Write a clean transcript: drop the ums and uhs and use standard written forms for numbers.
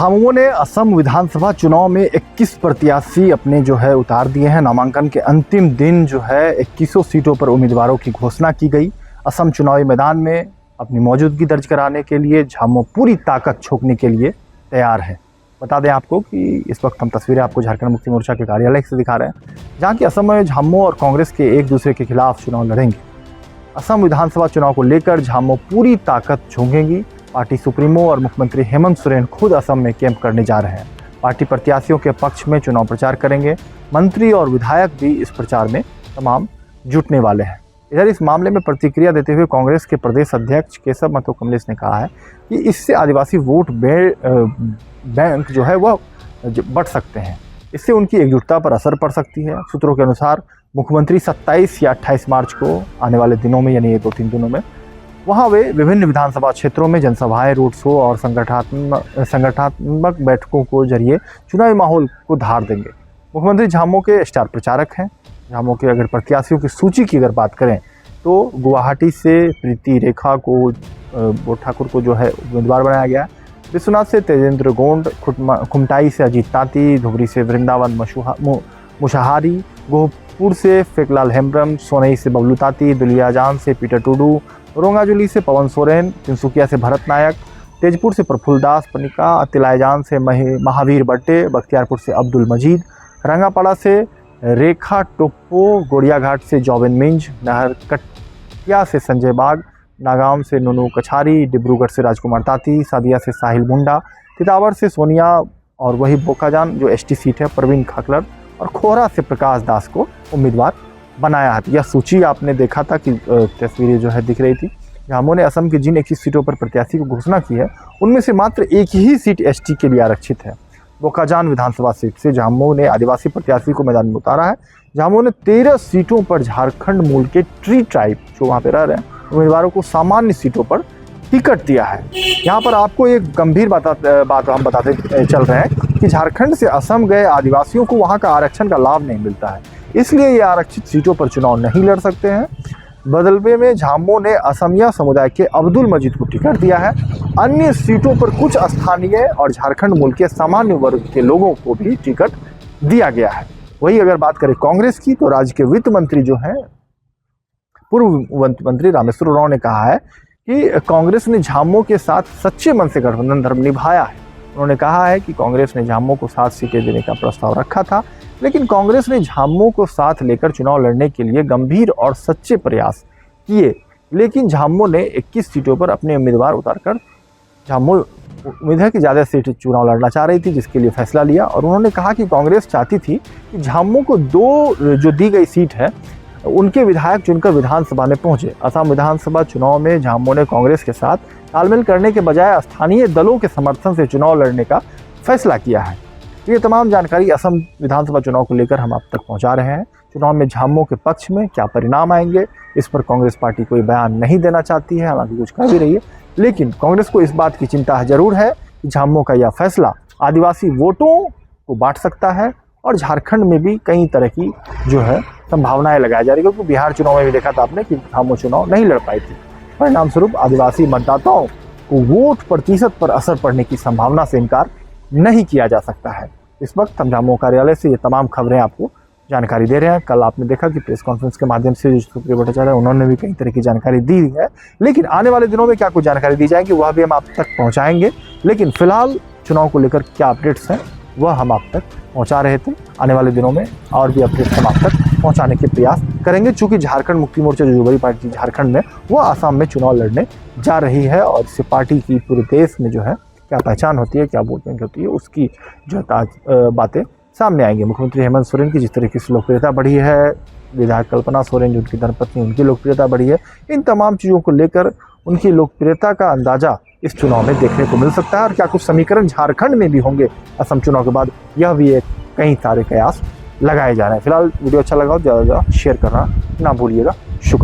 झामुमो ने असम विधानसभा चुनाव में 21 प्रत्याशी अपने जो है उतार दिए हैं। नामांकन के अंतिम दिन जो है 21 सीटों पर उम्मीदवारों की घोषणा की गई। असम चुनावी मैदान में अपनी मौजूदगी दर्ज कराने के लिए झामुमो पूरी ताकत झोंकने के लिए तैयार है। बता दें आपको कि इस वक्त हम तस्वीरें आपको झारखंड मुक्ति मोर्चा के कार्यालय से दिखा रहे हैं, जहां की असम में झामुमो और कांग्रेस के एक दूसरे के खिलाफ चुनाव लड़ेंगे। असम विधानसभा चुनाव को लेकर झामुमो पूरी ताकत झोंकेंगी। पार्टी सुप्रीमो और मुख्यमंत्री हेमंत सोरेन खुद असम में कैंप करने जा रहे हैं। पार्टी प्रत्याशियों के पक्ष में चुनाव प्रचार करेंगे। मंत्री और विधायक भी इस प्रचार में तमाम जुटने वाले हैं। इधर इस मामले में प्रतिक्रिया देते हुए कांग्रेस के प्रदेश अध्यक्ष केशव महतो कमलेश ने कहा है कि इससे आदिवासी वोट बैंक जो है वह बढ़ सकते हैं। इससे उनकी एकजुटता पर असर पड़ सकती है। सूत्रों के अनुसार मुख्यमंत्री 27 या 28 मार्च को आने वाले दिनों में, यानी 2-3 दिनों में, वहाँ वे विभिन्न विधानसभा क्षेत्रों में जनसभाएं, रोड शो और संगठनात्मक बैठकों को जरिए चुनावी माहौल को धार देंगे। मुख्यमंत्री झामुमो के स्टार प्रचारक हैं। झामुमो के अगर प्रत्याशियों की सूची की अगर बात करें तो गुवाहाटी से प्रीति रेखा को ठाकुर को जो है उम्मीदवार बनाया गया है। विश्वनाथ से तेजेंद्र गोंड, खुमटाई से अजीत ताती, धुबरी से वृंदावन मुशाहारी, गोहपुर से फेकलाल हेम्ब्रम, सोनई से बबलू ताती, दुलियाजान से पीटर टुडू, रोंगाजुली से पवन सोरेन, तिनसुकिया से भरत नायक, तेजपुर से प्रफुल्ल दास पनिका, तिलाईजान से महावीर बट्टे, बख्तियारपुर से अब्दुल मजीद, रंगापाड़ा से रेखा टोप्पो, गोड़ियाघाट से जॉबिन मिंज, नहरकटिया से संजय बाग, नागांव से नुनू कछारी, डिब्रूगढ़ से राजकुमार ताती, सादिया से साहिल मुंडा, तितावर से सोनिया और वही बोकाजान जो एसटी सीट है परवीन खाकलर, और खोहरा से प्रकाश दास को उम्मीदवार बनाया है। यह सूची आपने देखा था कि तस्वीरें जो है दिख रही थी। झामुमो ने असम की जिन 21 सीटों पर प्रत्याशी को घोषणा की है, उनमें से मात्र एक ही सीट एसटी के लिए आरक्षित है। बोकाजान विधानसभा सीट से झामुमो ने आदिवासी प्रत्याशी को मैदान में उतारा है। झामुमो ने 13 सीटों पर झारखंड मूल के ट्री ट्राइब जो वहाँ पे रह रहे हैं उम्मीदवारों को सामान्य सीटों पर टिकट दिया है। यहाँ पर आपको एक गंभीर बात हम बताते चल रहे हैं कि झारखंड से असम गए आदिवासियों को वहाँ का आरक्षण का लाभ नहीं मिलता है, इसलिए ये आरक्षित सीटों पर चुनाव नहीं लड़ सकते हैं। बदलवे में झामुमो ने असमिया समुदाय के अब्दुल मजीद को टिकट दिया है। अन्य सीटों पर कुछ स्थानीय और झारखंड मूल के सामान्य वर्ग के लोगों को भी टिकट दिया गया है। वही अगर बात करें कांग्रेस की, तो राज्य के वित्त मंत्री जो हैं, पूर्व वित्त मंत्री रामेश्वर उरांव ने कहा है कि कांग्रेस ने झामुमो के साथ सच्चे मन से गठबंधन धर्म निभाया है। उन्होंने कहा है कि कांग्रेस ने झामुमो को 7 सीटें देने का प्रस्ताव रखा था, लेकिन कांग्रेस ने झामुमो को साथ लेकर चुनाव लड़ने के लिए गंभीर और सच्चे प्रयास किए, लेकिन झामुमो ने 21 सीटों पर अपने उम्मीदवार उतारकर झामुमो उम्मीद है कि ज़्यादा सीट चुनाव लड़ना चाह रही थी, जिसके लिए फैसला लिया। और उन्होंने कहा कि कांग्रेस चाहती थी कि झामुमो को 2 जो दी गई सीट है उनके विधायक चुनकर विधानसभा में पहुंचे। असम विधानसभा चुनाव में झामुमो ने कांग्रेस के साथ तालमेल करने के बजाय स्थानीय दलों के समर्थन से चुनाव लड़ने का फैसला किया है। ये तमाम जानकारी असम विधानसभा चुनाव को लेकर हम आप तक पहुंचा रहे हैं। चुनाव में झामुमो के पक्ष में क्या परिणाम आएंगे, इस पर कांग्रेस पार्टी कोई बयान नहीं देना चाहती है, हालांकि कुछ कह भी रही है, लेकिन कांग्रेस को इस बात की चिंता जरूर है कि झामुमो का यह फैसला आदिवासी वोटों को बांट सकता है और झारखंड में भी कई तरह की जो है संभावनाएं लगाई जा रही है, क्योंकि बिहार चुनाव में भी देखा था आपने कि झामुमो चुनाव नहीं लड़ पाई थी। परिणाम स्वरूप आदिवासी मतदाताओं को वोट प्रतिशत पर असर पड़ने की संभावना से इनकार नहीं किया जा सकता है। इस वक्त हम झामुमो कार्यालय से ये तमाम खबरें आपको जानकारी दे रहे हैं। कल आपने देखा कि प्रेस कॉन्फ्रेंस के माध्यम से जो सुप्रियो भट्टाचार्य उन्होंने भी कई तरह की जानकारी दी है, लेकिन आने वाले दिनों में क्या कुछ जानकारी दी जाएगी वह भी हम आप तक पहुंचाएंगे। लेकिन फिलहाल चुनाव को लेकर क्या अपडेट्स हैं वह हम आप तक पहुंचा रहे थे। आने वाले दिनों में और भी अपडेट्स हम आप तक पहुंचाने के प्रयास करेंगे, चूंकि झारखंड मुक्ति मोर्चा जो बड़ी पार्टी झारखंड में वो आसाम में चुनाव लड़ने जा रही है, और इससे पार्टी की पूरे देश में जो है क्या पहचान होती है, क्या वोट बैंक होती है, उसकी जो बातें सामने आएंगी। मुख्यमंत्री हेमंत सोरेन की जिस तरीके से लोकप्रियता बढ़ी है, विधायक कल्पना सोरेन जो उनकी धर्मपत्नी, उनकी लोकप्रियता बढ़ी है, इन तमाम चीज़ों को लेकर उनकी लोकप्रियता का अंदाजा इस चुनाव में देखने को मिल सकता है। और क्या कुछ समीकरण झारखंड में भी होंगे असम चुनाव के बाद, यह भी एक कई सारे कयास लगाए जा रहे हैं। फिलहाल वीडियो अच्छा लगा हो ज़्यादा से ज़्यादा शेयर करना ना भूलिएगा। शुक्रिया।